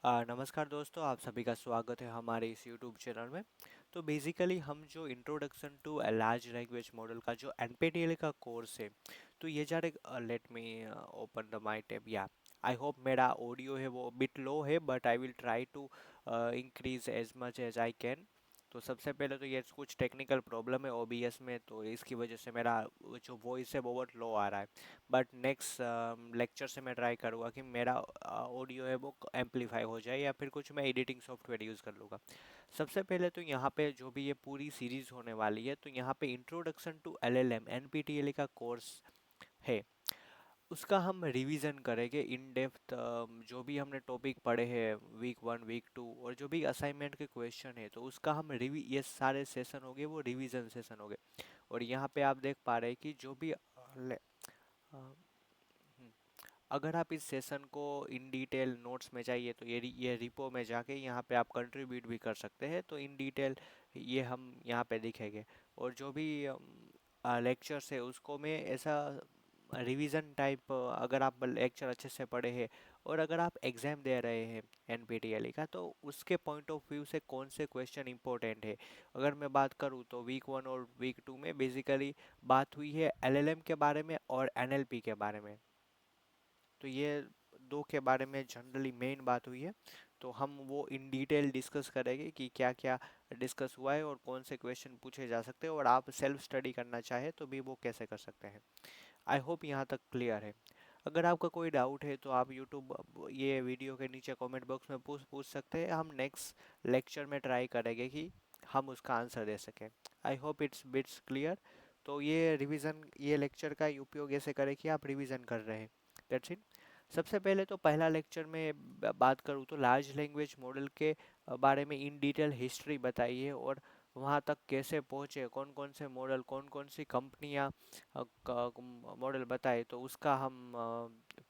नमस्कार दोस्तों, आप सभी का स्वागत है हमारे इस यूट्यूब चैनल में। तो बेसिकली हम जो introduction to large language model का जो एनपीटीईएल का कोर्स है, तो ये जा रहे। Let me open the my tab. या आई होप मेरा ऑडियो है वो बिट लो है, but I will try to increase as much as I can. तो सबसे पहले तो ये कुछ टेक्निकल प्रॉब्लम है ओबीएस में, तो इसकी वजह से मेरा जो वॉइस है वो बहुत लो आ रहा है। बट नेक्स्ट लेक्चर से मैं ट्राई करूँगा कि मेरा ऑडियो है वो एम्पलीफाई हो जाए, या फिर कुछ मैं एडिटिंग सॉफ्टवेयर यूज़ कर लूँगा। सबसे पहले तो यहाँ पे जो भी ये पूरी सीरीज़ होने वाली है, तो यहाँ पे इंट्रोडक्शन टू एलएलएम एनपीटीईएल का कोर्स है, उसका हम रिवीजन करेंगे इन डेप्थ। जो भी हमने टॉपिक पढ़े हैं वीक 1 वीक 2, और जो भी असाइनमेंट के क्वेश्चन है, तो उसका हम रिवी ये सारे सेशन हो गए वो रिवीजन सेशन हो गए। और यहाँ पे आप देख पा रहे हैं कि जो भी हम्म, अगर आप इस सेशन को इन डिटेल नोट्स में चाहिए, तो ये रिपो में जाके यहाँ पे आप कंट्रीब्यूट भी कर सकते हैं, तो इन डिटेल ये हम यहाँ पे दिखेंगे। और जो भी लेक्चर्स है उसको मैं ऐसा रिवीजन टाइप, अगर आप लेक्चर अच्छे से पढ़े हैं और अगर आप एग्ज़ाम दे रहे हैं एनपीटीईएल का, तो उसके पॉइंट ऑफ व्यू से कौन से क्वेश्चन इंपॉर्टेंट है। अगर मैं बात करूँ तो वीक 1 और वीक 2 में बेसिकली बात हुई है एलएलएम के बारे में और एनएलपी के बारे में। तो ये दो के बारे में जनरली मेन बात हुई है। तो हम वो इन डिटेल डिस्कस करेंगे कि क्या क्या डिस्कस हुआ है और कौन से क्वेश्चन पूछे जा सकते हैं, और आप सेल्फ स्टडी करना चाहे तो भी वो कैसे कर सकते हैं। आई होप यहाँ तक क्लियर है। अगर आपका कोई डाउट है तो आप यूट्यूब ये वीडियो के नीचे कमेंट बॉक्स में पूछ पूछ सकते हैं। हम नेक्स्ट लेक्चर में ट्राई करेंगे कि हम उसका आंसर दे सकें। I hope it's bits clear. तो ये रिवीजन, ये लेक्चर का उपयोग ऐसे करें कि आप रिवीजन कर रहे हैं। That's it. सबसे पहले तो पहला लेक्चर में बात करूँ तो लार्ज लैंग्वेज मॉडल के बारे में इन डिटेल हिस्ट्री बताइए, और वहाँ तक कैसे पहुँचे, कौन कौन से मॉडल, कौन कौन सी कंपनियाँ मॉडल बताए, तो उसका हम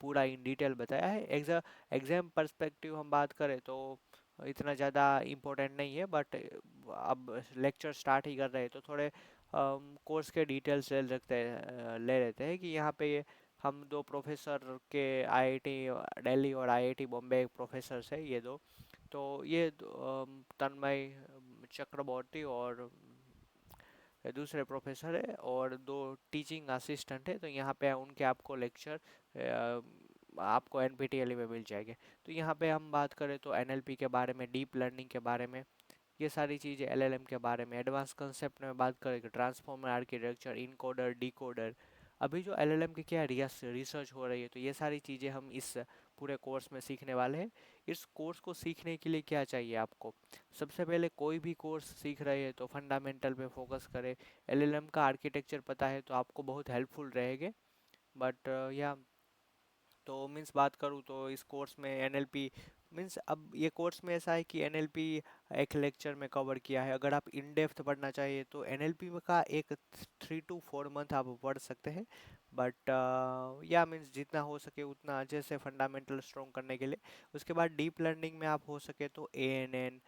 पूरा इन डिटेल बताया है। एग्ज़ाम पर्सपेक्टिव हम बात करें तो इतना ज़्यादा इम्पोर्टेंट नहीं है, बट अब लेक्चर स्टार्ट ही कर रहे हैं तो थोड़े कोर्स के डिटेल्स ले लेते हैं कि यहाँ पे हम दो प्रोफेसर के आईआईटी दिल्ली और आईआईटी बॉम्बे प्रोफेसर है ये दो। तो ये तन्मय चक्रवर्ती और दूसरे प्रोफेसर है, और दो टीचिंग असिस्टेंट है। तो यहाँ पे उनके आपको लेक्चर आपको एनपीटीईएल में मिल जाएंगे। तो यहाँ पे हम बात करें तो एनएलपी के बारे में, डीप लर्निंग के बारे में, ये सारी चीज़ें एलएलएम के बारे में, एडवांस कंसेप्ट में बात करेंगे, ट्रांसफॉर्मर आर्किटेक्चर, इनकोडर, डिकोडर। अभी जो एलएलएम की क्या रिसर्च हो रही है, तो ये सारी चीज़ें हम इस पूरे कोर्स में सीखने वाले हैं। इस कोर्स को सीखने के लिए क्या चाहिए आपको? सबसे पहले कोई भी कोर्स सीख रहे हैं तो फंडामेंटल पे फोकस करें। एलएलएम का आर्किटेक्चर पता है तो आपको बहुत हेल्पफुल रहेंगे। बट या तो मीन्स बात करूँ तो इस कोर्स में एनएलपी मीन्स, अब ये कोर्स में ऐसा है कि एनएलपी एक लेक्चर में कवर किया है। अगर आप इन डेप्थ पढ़ना चाहिए तो एनएलपी का एक 3 to 4 मंथ आप पढ़ सकते हैं। बट या मीन्स जितना हो सके उतना अच्छे से फंडामेंटल स्ट्रॉन्ग करने के लिए। उसके बाद डीप लर्निंग में आप हो सके तो एएनएन,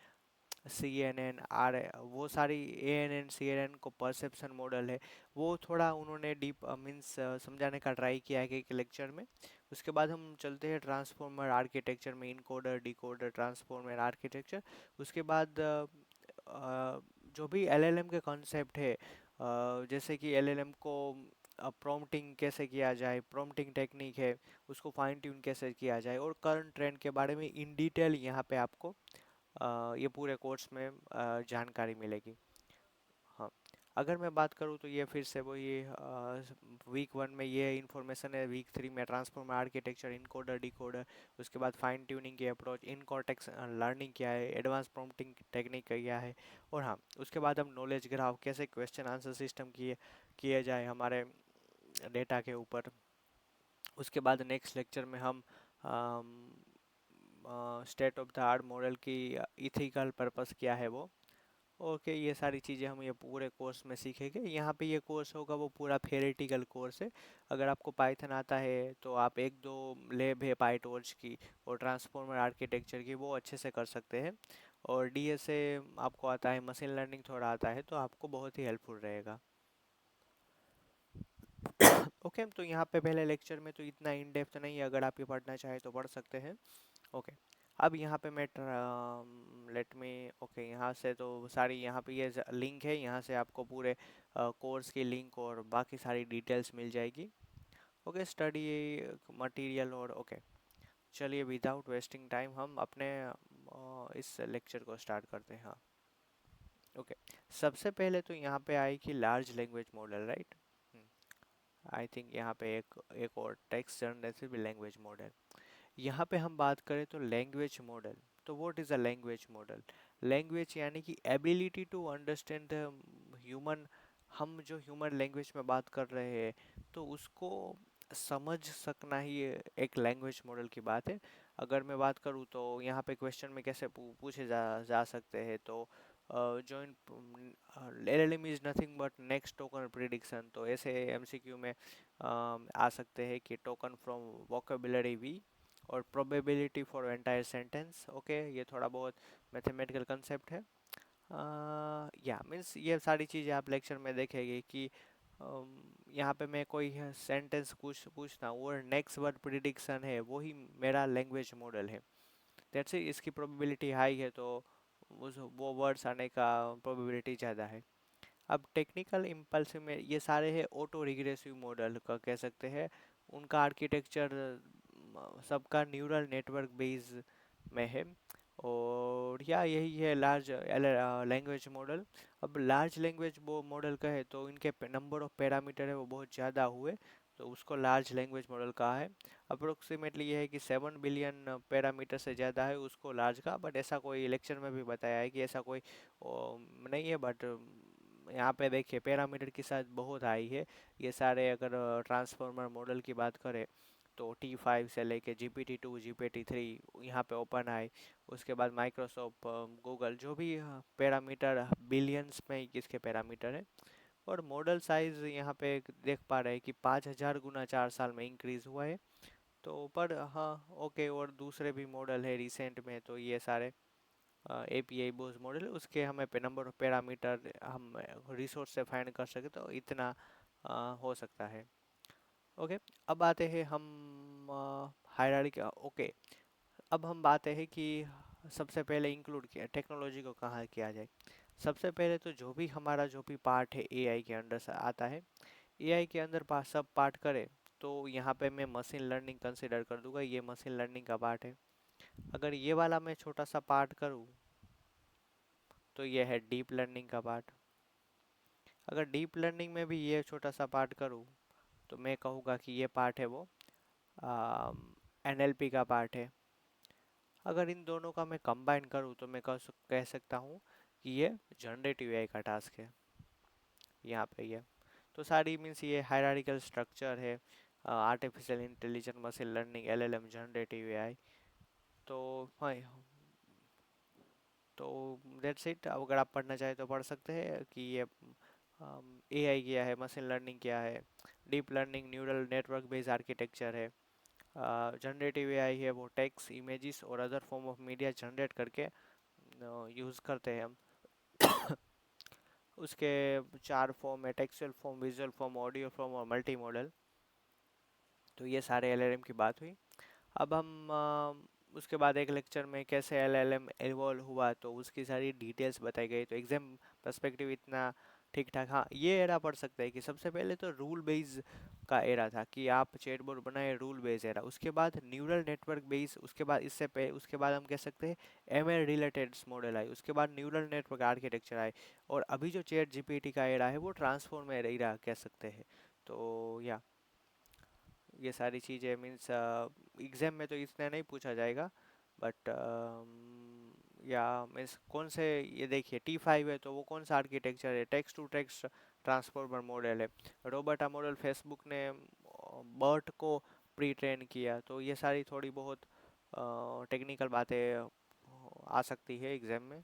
CNN आर, वो सारी ANN CNN को परसेप्शन मॉडल है, वो थोड़ा उन्होंने डीप मीन्स समझाने का ट्राई किया है कि एक लेक्चर में। उसके बाद हम चलते हैं ट्रांसफॉर्मर आर्किटेक्चर में, इनकोडर, डिकोडर, ट्रांसफॉर्मर आर्किटेक्चर। उसके बाद जो भी एलएलएम के कॉन्सेप्ट है, जैसे कि एलएलएम को प्रॉम्प्टिंग कैसे किया जाए, प्रॉम्प्टिंग टेक्निक है, उसको फाइन ट्यून कैसे किया जाए, और करंट ट्रेंड के बारे में इन डिटेल यहाँ पे आपको ये पूरे कोर्स में जानकारी मिलेगी। हाँ, अगर मैं बात करूँ तो ये फिर से वो ये वीक 1 में ये इन्फॉर्मेशन है, वीक 3 में ट्रांसफॉर्मर आर्किटेक्चर, इनकोडर, डिकोडर, उसके बाद फाइन ट्यूनिंग की अप्रोच, इन कॉर्टेक्स लर्निंग क्या है, एडवांस प्रॉम्प्टिंग टेक्निक क्या है। और हाँ, उसके बाद हम नॉलेज ग्राफ, कैसे क्वेश्चन आंसर सिस्टम किए किए जाए हमारे डेटा के ऊपर। उसके बाद नेक्स्ट लेक्चर में हम state of the art model की इथिकल पर्पस क्या है वो। ओके, ये सारी चीज़ें हम ये पूरे कोर्स में सीखेंगे। यहाँ पे ये कोर्स होगा वो पूरा थेरेटिकल कोर्स है। अगर आपको पाइथन आता है तो आप एक दो लैब है पाइटॉर्च की और ट्रांसफॉर्मर आर्किटेक्चर की, वो अच्छे से कर सकते हैं। और डीएसए आपको आता है, मशीन लर्निंग थोड़ा आता है, तो आपको बहुत ही हेल्पफुल रहेगा। ओके, तो यहाँ पे पहले लेक्चर में तो इतना इन डेप्थ नहीं है, अगर आप ये पढ़ना चाहें तो पढ़ सकते हैं। ओके, अब यहाँ पे मैं लेट मी ओके, यहाँ से तो सारी यहाँ पे ये लिंक है, यहाँ से आपको पूरे कोर्स की लिंक और बाकी सारी डिटेल्स मिल जाएगी। ओके, स्टडी मटेरियल और ओके, चलिए विदाउट वेस्टिंग टाइम हम अपने इस लेक्चर को स्टार्ट करते हैं। हाँ, ओके। सबसे पहले तो यहाँ पे आए कि large language model, right. I think यहाँ पे एक और टेक्स्ट जनरेटिव लैंग्वेज मॉडल। यहाँ पे हम बात करें तो लैंग्वेज मॉडल, तो what is a language model. Language यानी कि ability to understand the human, हम जो ह्यूमन लैंग्वेज में बात कर रहे हैं तो उसको समझ सकना ही एक लैंग्वेज मॉडल की बात है। अगर मैं बात करूँ तो यहाँ पे क्वेश्चन में कैसे पूछे जा सकते हैं, तो joint LLM is nothing but next token prediction, तो ऐसे एमसीक्यू में आ सकते हैं कि टोकन फ्रॉम वोकेबुलरी वी और probability for entire sentence. Okay, ये थोड़ा बहुत मैथमेटिकल कंसेप्ट है। या मीन्स ये सारी चीज़ें आप लेक्चर में देखेंगे कि यहाँ पे मैं कोई सेंटेंस पूछता हूँ और नेक्स्ट वर्ड प्रिडिक्शन है, वही मेरा लैंग्वेज मॉडल है। दैट्स इट, इसकी प्रोबेबिलिटी हाई है तो उस वो वर्ड्स आने का प्रोबेबिलिटी ज़्यादा है। अब टेक्निकल इम्पल्सिव में ये सारे हैं ऑटो रिग्रेसिव मॉडल का कह सकते हैं। उनका आर्किटेक्चर सबका न्यूरल नेटवर्क बेस में है। और या यही है लार्ज लैंग्वेज मॉडल। अब लार्ज लैंग्वेज वो मॉडल कहे तो इनके नंबर ऑफ पैरामीटर है वो बहुत ज़्यादा हुए, तो उसको लार्ज लैंग्वेज मॉडल कहा है। अप्रोक्सीमेटली ये है कि 7 बिलियन पैरामीटर से ज़्यादा है उसको लार्ज का, बट ऐसा कोई लेक्चर में भी बताया है कि ऐसा कोई नहीं है। बट यहाँ पे देखिए पैरामीटर की साइज बहुत हाई है। ये सारे अगर ट्रांसफॉर्मर मॉडल की बात करें तो T5 से लेके GPT-2 GPT-3, यहाँ पे ओपन आई, उसके बाद माइक्रोसॉफ्ट गूगल, जो भी पैरामीटर बिलियंस में इसके पैरामीटर है। और मॉडल साइज यहाँ पे देख पा रहे हैं कि 5,000 गुना 4 साल में इंक्रीज हुआ है। तो पर हाँ, ओके, और दूसरे भी मॉडल है रिसेंट में, तो ये सारे एपीआई बोस मॉडल उसके हमें पे नंबर ऑफ पैरामीटर हम रिसोर्स से फाइंड कर सके तो इतना हो सकता है। ओके, अब आते हैं हम हायरार्की। ओके, अब हम बात है कि सबसे पहले इंक्लूड किया टेक्नोलॉजी को कहाँ किया जाए। सबसे पहले तो जो भी हमारा जो भी पार्ट है एआई के अंडर से आता है, एआई के अंदर सब पार्ट करे तो यहाँ पे मैं मशीन लर्निंग कंसिडर कर दूंगा, ये मशीन लर्निंग का पार्ट है। अगर ये वाला मैं छोटा सा पार्ट करूँ तो ये है डीप लर्निंग का पार्ट। अगर डीप लर्निंग में भी ये छोटा सा पार्ट करूँ तो मैं कहूँगा कि ये पार्ट है वो एनएलपी का पार्ट है। अगर इन दोनों का मैं कंबाइन करूँ तो मैं कह सकता हूँ कि ये जनरेटिव एआई का टास्क है। यहाँ पे ये तो सारी मीन्स ये हायरार्किकल स्ट्रक्चर है, artificial intelligence, machine learning, LLM, generative AI. तो हाँ, तो दैट्स इट। अब अगर आप पढ़ना चाहें तो पढ़ सकते हैं कि ये एआई क्या है, मशीन लर्निंग क्या है, deep learning neural network based architecture है, जनरेटिव एआई है वो टेक्स्ट, इमेजेस और other form of media generate करके यूज़ करते हैं हम। उसके 4 फॉर्म है, textual form, visual form, audio form और मल्टी मॉडल। तो ये सारे एलएलएम की बात हुई। अब हम उसके बाद एक लेक्चर में कैसे एलएलएम इवॉल्व हुआ तो उसकी सारी डिटेल्स बताई गई, तो एग्जाम पर्सपेक्टिव इतना ठीक ठाक। हाँ, ये एरा पढ़ सकते हैं कि सबसे पहले तो रूल बेस का एरा था कि आप चैटबॉट बनाए, रूल बेस एरा। उसके बाद न्यूरल नेटवर्क बेस, उसके बाद उसके बाद हम कह सकते हैं एमएल रिलेटेड मॉडल आए, उसके बाद न्यूरल नेटवर्क आर्किटेक्चर आए, और अभी जो चैट जीपीटी का एरा है वो ट्रांसफॉर्मर एरा कह सकते हैं। तो या ये सारी चीज़ें मीन्स एग्ज़ाम में तो इतना नहीं पूछा जाएगा, बट या मीन्स कौन से, ये देखिए T5 है तो वो कौन सा आर्किटेक्चर है, text to text transformer model है। रोबोटा मॉडल फेसबुक ने बर्ट को प्री ट्रेन किया, तो ये सारी थोड़ी बहुत टेक्निकल बातें आ सकती है एग्ज़ाम में।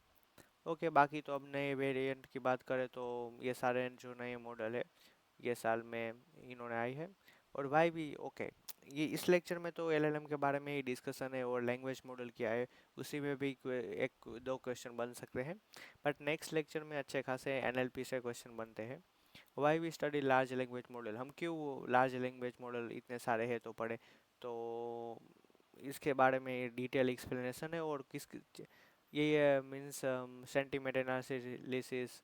ओके, बाकी तो अब नए वेरिएंट की बात करें तो ये सारे जो नए मॉडल है ये साल में इन्होंने आई है। और वाई भी ओके, ये इस लेक्चर में तो एलएलएम के बारे में ही डिस्कशन है और लैंग्वेज मॉडल क्या है उसी में भी एक दो क्वेश्चन बन सकते हैं। बट नेक्स्ट लेक्चर में अच्छे खासे एनएलपी से क्वेश्चन बनते हैं। Why we study large language model, हम क्यों लार्ज लैंग्वेज मॉडल इतने सारे हैं तो पढ़े। तो इसके बारे में डिटेल एक्सप्लेनेशन है, और किस ये means sentiment analysis,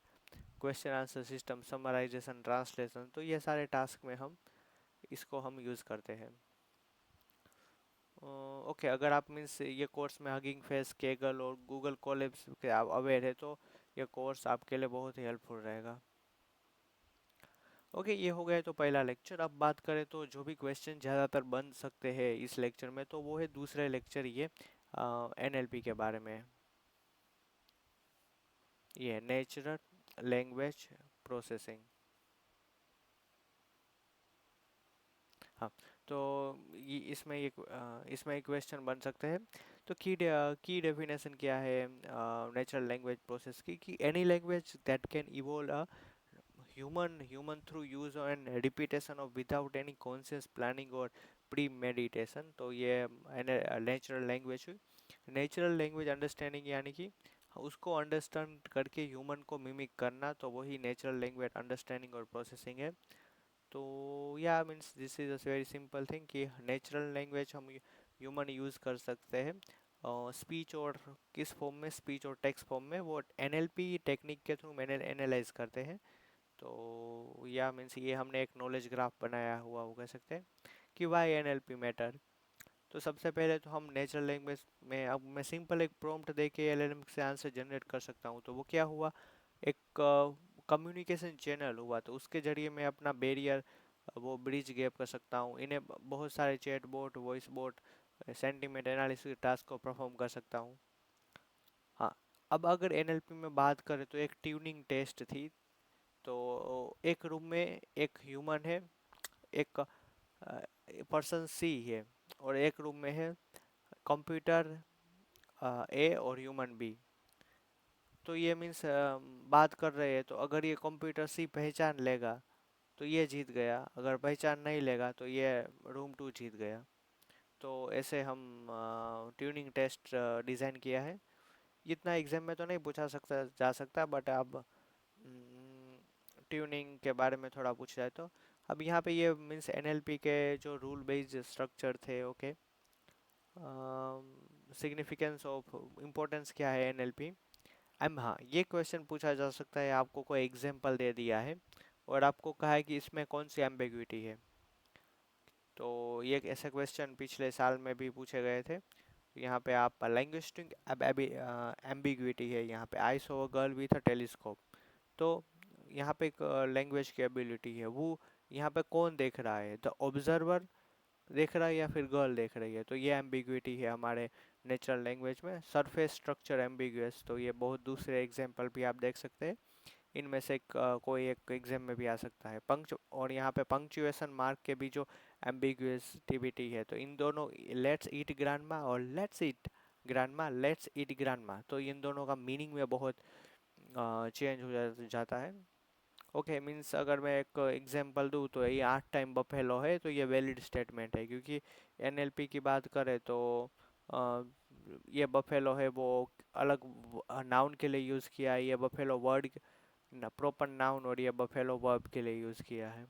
question answer system, summarization, translation, तो ये सारे टास्क में हम इसको हम यूज़ करते हैं। ओके, अगर आप मीन्स ये कोर्स में हगिंग फेस, केगल और गूगल कोलेब्स के आप अवेयर है तो ये कोर्स आपके लिए बहुत ही हेल्पफुल रहेगा। ओके, ये हो गया तो पहला लेक्चर। अब बात करें तो जो भी क्वेश्चन ज़्यादातर बन सकते हैं इस लेक्चर में, तो वो है दूसरे लेक्चर, ये एनएलपी के बारे में। ये नेचुरल लैंग्वेज प्रोसेसिंग। हाँ, तो ये इसमें एक क्वेश्चन बन सकते हैं। तो की डेफिनेशन क्या है नेचुरल लैंग्वेज प्रोसेस की, कि any language that can evolve human through use and repetition of without any conscious planning or premeditation। तो ये नेचुरल लैंग्वेज हुई। नेचुरल लैंग्वेज अंडरस्टैंडिंग यानी कि उसको अंडरस्टैंड करके ह्यूमन को मिमिक करना, तो वही नेचुरल लैंग्वेज अंडरस्टैंडिंग और प्रोसेसिंग है। तो या means this is a very simple thing कि नेचुरल लैंग्वेज हम ह्यूमन यूज़ कर सकते हैं स्पीच, और किस फॉर्म में, स्पीच और टेक्स्ट फॉर्म में, वो एनएलपी टेक्निक के थ्रू मैंने एनालाइज करते हैं। तो या मीन्स ये हमने एक नॉलेज ग्राफ बनाया हुआ, वो कह सकते हैं कि वाई एनएलपी मैटर। तो सबसे पहले तो हम नेचुरल लैंग्वेज में, अब मैं सिंपल एक प्रॉम्प्ट दे के एलएलएम से आंसर जनरेट कर सकता हूँ। तो वो क्या हुआ, एक कम्युनिकेशन चैनल हुआ, तो उसके जरिए मैं अपना बैरियर, वो ब्रिज गैप कर सकता हूँ। इन्हें बहुत सारे chat bot, voice boat, sentiment analysis task को परफॉर्म कर सकता हूँ। हाँ, अब अगर एनएलपी में बात करें तो एक ट्यूनिंग टेस्ट थी। तो एक रूम में एक ह्यूमन है, एक पर्सन सी है, और एक रूम में है कंप्यूटर ए और ह्यूमन बी। तो ये मीन्स बात कर रहे हैं, तो अगर ये कंप्यूटर सी पहचान लेगा तो ये जीत गया, अगर पहचान नहीं लेगा तो ये रूम टू जीत गया। तो ऐसे हम ट्यूनिंग टेस्ट डिज़ाइन किया है। इतना एग्जाम में तो नहीं पूछा सकता जा सकता, बट अब ट्यूनिंग के बारे में थोड़ा पूछ जाए तो अब यहाँ पे ये मीन्स एनएलपी के जो रूल बेस्ड स्ट्रक्चर थे। ओके, सिग्निफिकेंस ऑफ इम्पोर्टेंस क्या है एनएलपी। एम हाँ, ये क्वेश्चन पूछा जा सकता है, आपको कोई एग्जांपल दे दिया है और आपको कहा है कि इसमें कौन सी एम्बिग्विटी है। तो ये एक ऐसे क्वेश्चन पिछले साल में भी पूछे गए थे। यहाँ पे आप लैंग्विस्टिक एम्बिग्विटी है, यहाँ पे I saw a girl with a telescope. तो यहाँ पे एक लैंग्वेज की एबिलिटी है, वो यहाँ पे कौन देख रहा है, द ऑब्जर्वर देख रहा है या फिर गर्ल देख रही है। तो ये एम्बिग्विटी है हमारे नेचुरल लैंग्वेज में। सरफेस स्ट्रक्चर एम्बिगुअस, तो ये बहुत दूसरे एग्जांपल भी आप देख सकते हैं। इनमें से कोई एक एग्जाम में भी आ सकता है। पंक्च और यहाँ पे पंक्चुएशन मार्क के भी जो एम्बिगुअसिटी है, तो इन दोनों, लेट्स ईट ग्रांडमा और लेट्स ईट ग्रांडमा, लेट्स ईट ग्रांडमा, तो इन दोनों का मीनिंग में बहुत चेंज हो जाता है। ओके, मीन्स अगर मैं एक एग्जांपल दूँ तो ये 8 टाइम बफेलो है, तो ये वैलिड स्टेटमेंट है, क्योंकि एनएलपी की बात करें तो अ, ये बफेलो है वो अलग नाउन के लिए यूज़ किया है, ये बफेलो वर्ड प्रॉपर नाउन, और ये बफेलो वर्ब के लिए यूज़ किया है।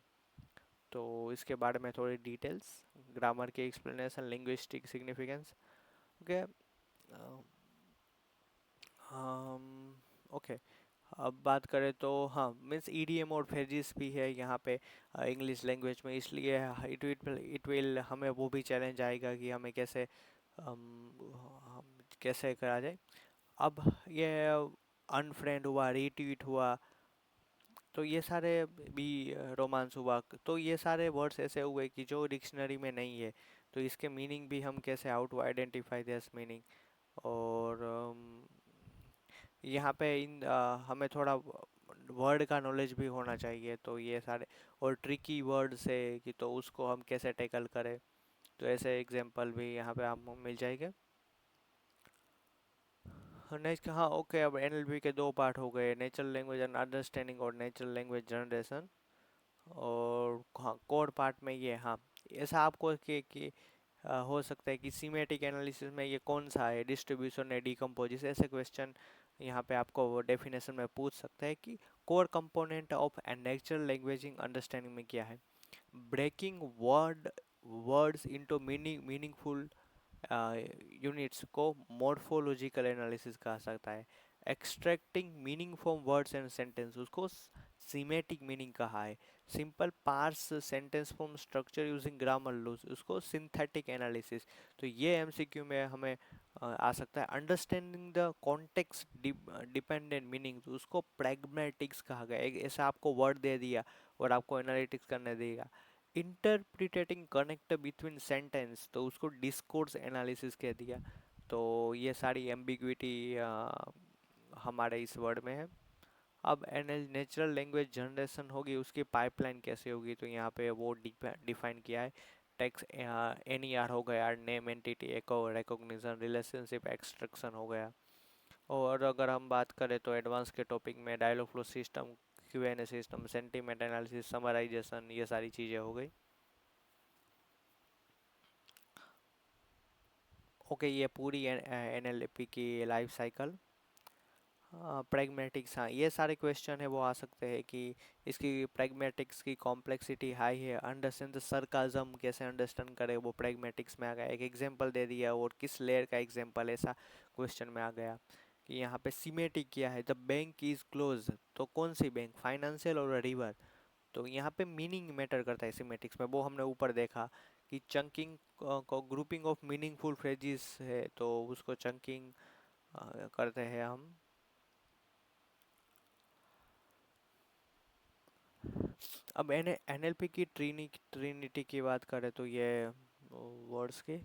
तो इसके बारे में थोड़ी डिटेल्स, ग्रामर की एक्सप्लेनेशन, लिंग्विस्टिक सिग्निफिकेंस। ओके, हम ओके, अब बात करें तो हाँ, मीन्स ईडीएम और फ्रेजेस भी है यहाँ पे इंग्लिश लैंग्वेज में, इसलिए इट विल हमें वो भी चैलेंज आएगा कि हमें कैसे हम कैसे करा जाए। अब ये अनफ्रेंड हुआ, रीट्वीट हुआ, तो ये सारे भी रोमांस हुआ, तो ये सारे वर्ड्स ऐसे हुए कि जो डिक्शनरी में नहीं है। तो इसके मीनिंग भी हम कैसे how to identify this meaning. और यहाँ पे हमें थोड़ा वर्ड का नॉलेज भी होना चाहिए, तो ये सारे और ट्रिकी वर्ड्स है कि तो उसको हम कैसे टैकल करें। तो ऐसे एग्जांपल भी यहाँ पे आपको मिल जाएंगे। नेक्स्ट, हाँ ओके, अब एनएलपी के दो पार्ट हो गए, नेचुरल लैंग्वेज एंड अंडरस्टैंडिंग और नेचुरल लैंग्वेज जनरेशन। और हाँ, कोर पार्ट में ये, हाँ, ऐसा आपको कि हो सकता है कि सीमेटिक एनालिसिस में ये कौन सा है, डिस्ट्रीब्यूशन है, डिकम्पोजिशन, ऐसे क्वेश्चन यहाँ पे आपको वो डेफिनेशन में पूछ सकता है कि core component of natural languaging understanding में क्या है। Breaking words into meaningful units को मॉर्फोलॉजिकल एनालिसिस कहा सकता है। Extracting meaning from words and sentence, उसको सीमेटिक मीनिंग कहा है। Simple parse sentence from structure using grammar laws, उसको सिंथेटिक एनालिसिस। तो ये एमसीक्यू में हमें आ सकता है। Understanding the context dependent meaning, तो उसको प्रैग्मेटिक्स कहा गया। एक ऐसा आपको वर्ड दे दिया और आपको एनालिटिक्स करने देगा। इंटरप्रिटेटिंग कनेक्ट बिटवीन सेंटेंस, तो उसको डिस्कोर्स एनालिसिस कह दिया। तो ये सारी एम्बिग्विटी हमारे इस वर्ड में है। अब नेचुरल लैंग्वेज जनरेशन होगी, उसकी पाइपलाइन कैसे होगी, तो यहाँ पे वो डिफाइन किया है। टेक्स्ट एनईआर हो गया, नेम एंटिटी एको रिकॉग्निशन रिलेशनशिप एक्सट्रैक्शन हो गया। और अगर हम बात करें तो एडवांस के टॉपिक में dialogue flow system, QnA system, sentiment analysis, summarization, ये सारी चीज़ें हो गई। ओके, ये पूरी एनएलपी की लाइफ साइकिल। प्रैग्मेटिक्स, हाँ ये सारे क्वेश्चन है वो आ सकते हैं कि इसकी प्रैग्मेटिक्स की कॉम्प्लेक्सिटी हाई है। अंडरस्टैंड द सरकाजम, कैसे अंडरस्टैंड करें, वो प्रैग्मेटिक्स में आ गया। एक एग्जांपल दे दिया और किस लेयर का एग्जांपल, ऐसा क्वेश्चन में आ गया। कि यहाँ पे सिमेटिक क्या है, द बैंक इज क्लोज, तो कौन सी बैंक, फाइनेंशियल और रिवर। तो यहाँ पे मीनिंग मैटर करता है सिमेटिक्स में, वो हमने ऊपर देखा। कि चंकिंग को ग्रुपिंग ऑफ मीनिंगफुल फ्रेजेस है, तो उसको चंकिंग करते हैं हम। अब एनएलपी की ट्रिनिटी की बात करें तो ये वर्ड्स की,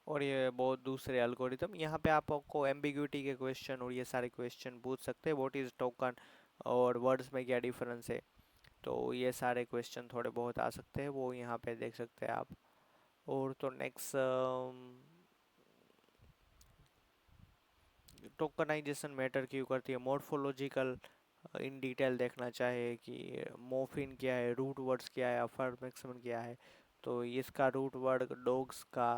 और ये बहुत दूसरे एल्गोरिथम। यहाँ पे आपको एम्बिग्यूटी के क्वेश्चन और ये सारे क्वेश्चन पूछ सकते हैं। व्हाट इज टोकन, और वर्ड्स में क्या डिफरेंस है, तो ये सारे क्वेश्चन थोड़े बहुत आ सकते हैं, वो यहाँ पे देख सकते हैं आप। और तो नेक्स्ट, टोकनाइजेशन मैटर क्यों करती है, मॉर्फोलॉजिकल इन डिटेल देखना चाहे कि मोफिन क्या है, रूट वर्ड्स क्या है, अफर्मेशन क्या है। तो इसका रूट वर्ड डॉग्स का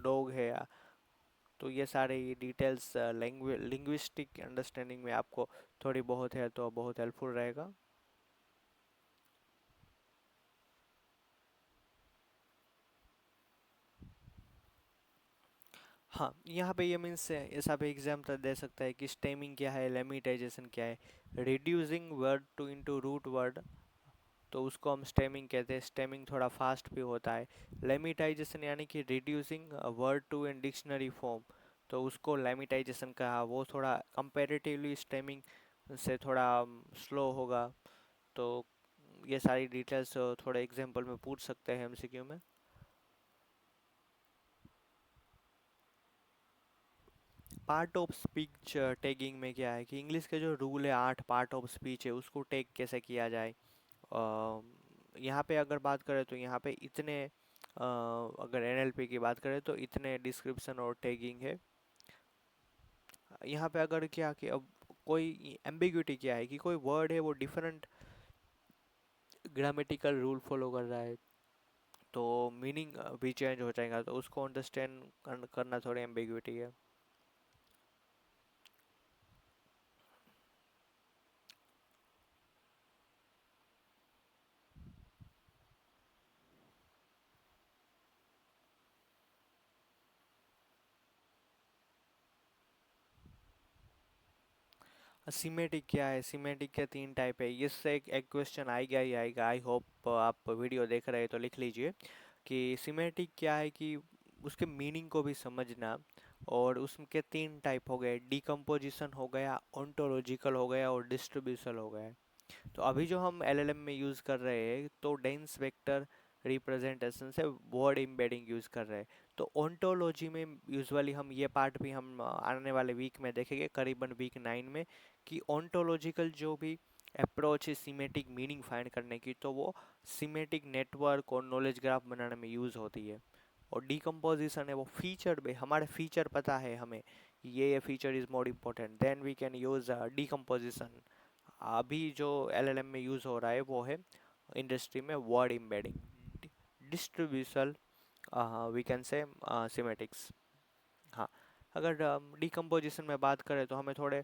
डॉग है। तो ये सारे डिटेल्स लिंग्विस्टिक अंडरस्टैंडिंग में आपको थोड़ी बहुत है तो बहुत हेल्पफुल रहेगा। हाँ, यहाँ पे ये मीन्स ऐसा भी एग्जाम्पल दे सकता है कि स्टेमिंग क्या है, लेमिटाइजेशन क्या है। Reducing word to into root word, तो उसको हम स्टेमिंग कहते हैं। स्टेमिंग थोड़ा फास्ट भी होता है। लेमिटाइजेशन यानी कि reducing word to in dictionary form, तो उसको लेमिटाइजेशन कहा। वो थोड़ा कंपेरेटिवली स्टेमिंग से थोड़ा स्लो होगा। तो ये सारी डिटेल्स थोड़े एग्जांपल में पूछ सकते हैं एमसीक्यू में। पार्ट ऑफ स्पीच टैगिंग में क्या है कि इंग्लिश के जो रूल है, 8 पार्ट ऑफ स्पीच है, उसको टैग कैसे किया जाए। यहाँ पे अगर बात करें तो यहाँ पे इतने अगर एनएलपी की बात करें तो इतने डिस्क्रिप्शन और टैगिंग है। यहाँ पे अगर क्या कि अब कोई एम्बिग्यूटी क्या है कि कोई वर्ड है वो डिफरेंट ग्रामेटिकल रूल फॉलो कर रहा है, तो मीनिंग भी चेंज हो जाएगा, तो उसको अंडरस्टैंड करना थोड़ी एम्बिग्यूटी है। सीमेटिक क्या है, सीमेटिक के 3 टाइप है। इससे एक क्वेश्चन आएगा ही आएगा, आई होप आप वीडियो देख रहे हैं तो लिख लीजिए। कि सीमेटिक क्या है कि उसके मीनिंग को भी समझना। और उसके 3 टाइप हो गए, डिकम्पोजिशन हो गया, ओंटोलॉजिकल हो गया, और डिस्ट्रीब्यूशन हो गया। तो अभी जो हम एलएलएम में यूज़ कर रहे हैं तो डेंस वेक्टर रिप्रेजेंटेशन से वर्ड एम्बेडिंग यूज़ कर रहे हैं। तो ओंटोलॉजी में यूजुअली हम ये पार्ट भी हम आने वाले वीक में देखेंगे, करीबन वीक 9 में। कि ओंटोलॉजिकल जो भी अप्रोच है सीमेटिक मीनिंग फाइंड करने की, तो वो सीमेटिक नेटवर्क और नॉलेज ग्राफ बनाने में यूज़ होती है। और डिकम्पोजिशन है वो फीचर पे, हमारे फीचर पता है हमें, ये feature is more important, then we can use decomposition. अभी जो एलएलएम में यूज़ हो रहा है वो है इंडस्ट्री में word embedding, distribution, we can say semantics. हाँ, अगर डिकम्पोजिशन में बात करें तो हमें थोड़े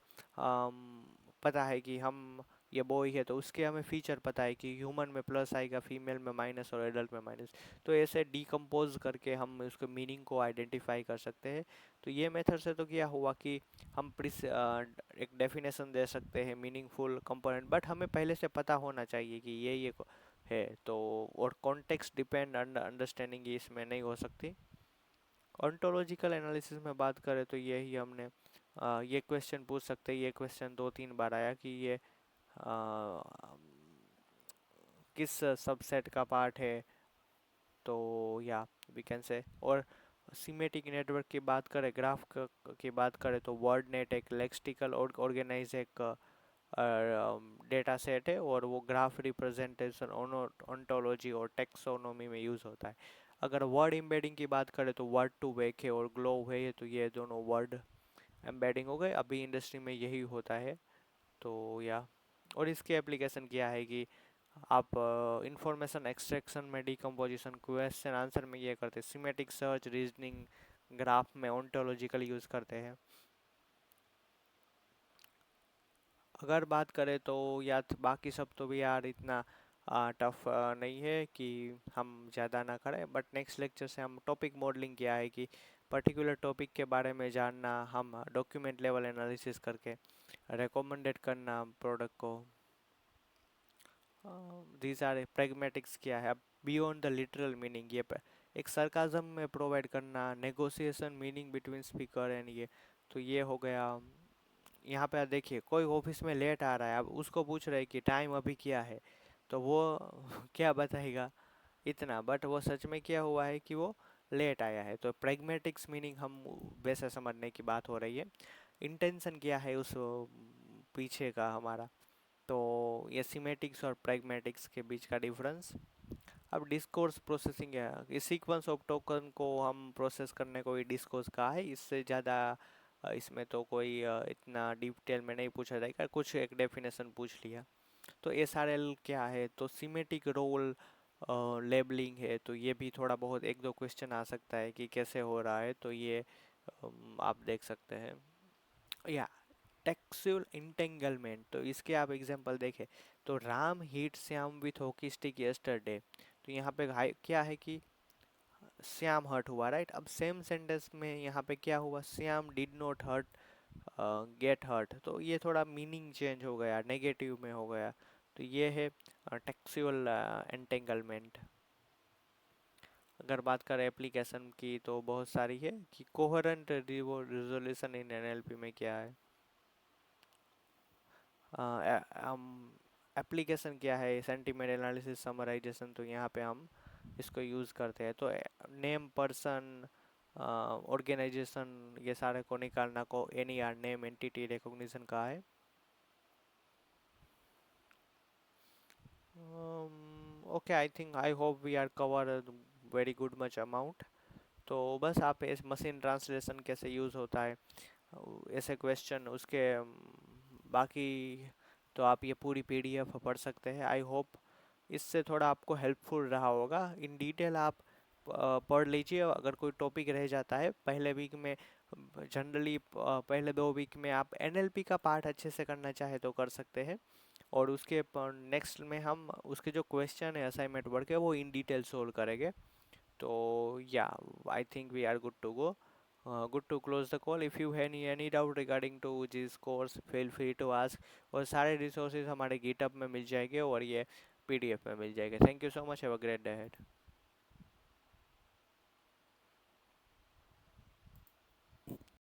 पता है कि हम ये बॉय है तो उसके हमें फीचर पता है कि ह्यूमन में प्लस आएगा, फीमेल में माइनस और एडल्ट में माइनस। तो ऐसे डिकम्पोज करके हम उसके मीनिंग को आइडेंटिफाई कर सकते हैं। तो ये मेथड से तो क्या हुआ कि हम एक डेफिनेशन दे सकते हैं मीनिंगफुल कंपोनेंट, बट हमें पहले से पता होना चाहिए कि है तो। और कॉन्टेक्स्ट डिपेंड अंडरस्टैंडिंग इसमें नहीं हो सकती। ऑन्टोलॉजिकल एनालिसिस में बात करें तो यही हमने ये क्वेश्चन पूछ सकते हैं। ये क्वेश्चन 2-3 बार आया कि ये अ, किस सबसेट का पार्ट है। तो या वी कैन से। और सीमेटिक नेटवर्क की बात करें, ग्राफ की बात करें तो वर्ड नेट एक लेक्सिकल ऑर्गेनाइज एक डेटा सेट है, और वो ग्राफ रिप्रेजेंटेशन ओंटोलॉजी और टेक्सोनोमी में यूज़ होता है। अगर वर्ड एम्बेडिंग की बात करें तो वर्ड टू वेक है और ग्लो है, तो ये दोनों वर्ड एम्बेडिंग हो गए, अभी इंडस्ट्री में यही होता है। तो या और इसके एप्लीकेशन क्या है कि आप इंफॉर्मेशन एक्सट्रैक्शन में, डिकम्पोजिशन, क्वेश्चन आंसर में ये करते हैं, सिमेटिक सर्च, रीजनिंग, ग्राफ में ओंटोलॉजिकल यूज़ करते हैं। अगर बात करें तो यार बाकी सब तो भी यार इतना टफ नहीं है कि हम ज़्यादा ना करें, बट नेक्स्ट लेक्चर से हम टॉपिक मॉडलिंग क्या है कि पर्टिकुलर टॉपिक के बारे में जानना, हम डॉक्यूमेंट लेवल एनालिसिस करके रिकमेंडेड करना प्रोडक्ट को। दीज आर प्रैग्मेटिक्स क्या है, अब बियॉन्ड द लिटरल मीनिंग, एक सरकाजम में प्रोवाइड करना, negotiation meaning between speaker and ये। तो ये हो गया। यहाँ पे आप देखिए कोई ऑफिस में लेट आ रहा है, अब उसको पूछ रहे हैं कि टाइम अभी क्या है, तो वो क्या बताएगा इतना, बट वो सच में क्या हुआ है कि वो लेट आया है। तो प्रैग्मेटिक्स मीनिंग हम वैसे समझने की बात हो रही है। इंटेंशन क्या है उस पीछे का हमारा। तो ये सीमेटिक्स और प्रैग्मेटिक्स के बीच का डिफरेंस। अब डिस्कोर्स प्रोसेसिंग है, इस सीक्वेंस ऑफ टोकन को हम प्रोसेस करने को ही डिस्कोर्स कहा है। इससे ज़्यादा इसमें तो कोई इतना डिटेल में नहीं पूछा जाएगा, कुछ एक डेफिनेशन पूछ लिया। तो एसआरएल क्या है, तो सीमेटिक रोल लेबलिंग है, तो ये भी थोड़ा बहुत एक दो क्वेश्चन आ सकता है कि कैसे हो रहा है, तो ये आप देख सकते हैं। या टेक्सुअल इंटेंगलमेंट, तो इसके आप एग्जांपल देखें तो Ram hit Shyam with hockey stick yesterday. तो यहाँ पे क्या है कि श्याम हर्ट हुआ, राइट। अब सेम सेंटेंस में यहाँ पे क्या हुआ, Shyam did not hurt get hurt, तो ये थोड़ा मीनिंग चेंज हो गया, नेगेटिव में हो गया। तो ये है टेक्सुअल एंटेंगलमेंट। अगर बात करें एप्लीकेशन की तो बहुत सारी है कि कोहेरेंट रिजोल्यूशन इन एनएलपी में क्या है। हम एप्लीकेशन क्या है, सेंटीमेंट एनालिसिस, समराइजेशन, तो यहाँ पे हम इसको यूज़ करते हैं। तो नेम, पर्सन, ऑर्गेनाइजेशन, ये सारे को निकालना को N E R, name entity recognition का है। Okay, I think I hope we are cover very good much amount. तो बस आप इस मशीन ट्रांसलेशन कैसे यूज़ होता है, ऐसे क्वेश्चन उसके बाकी तो आप ये पूरी पीडीएफ पढ़ सकते हैं। आई होप इससे थोड़ा आपको हेल्पफुल रहा होगा। इन डिटेल आप पढ़ लीजिए। अगर कोई टॉपिक रह जाता है पहले वीक में, जनरली पहले 2 वीक में आप एनएलपी का पार्ट अच्छे से करना चाहे तो कर सकते हैं, और उसके नेक्स्ट में हम उसके जो क्वेश्चन है असाइनमेंट वर्क है वो इन डिटेल सोल्व करेंगे। तो या I think we are good to go, good to close the call. If you have any doubt regarding to this course feel free to ask, और सारे resources हमारे GitHub में मिल जाएंगे और ये पीडीएफ में मिल जाएंगे। Thank you so much, have a great day ahead.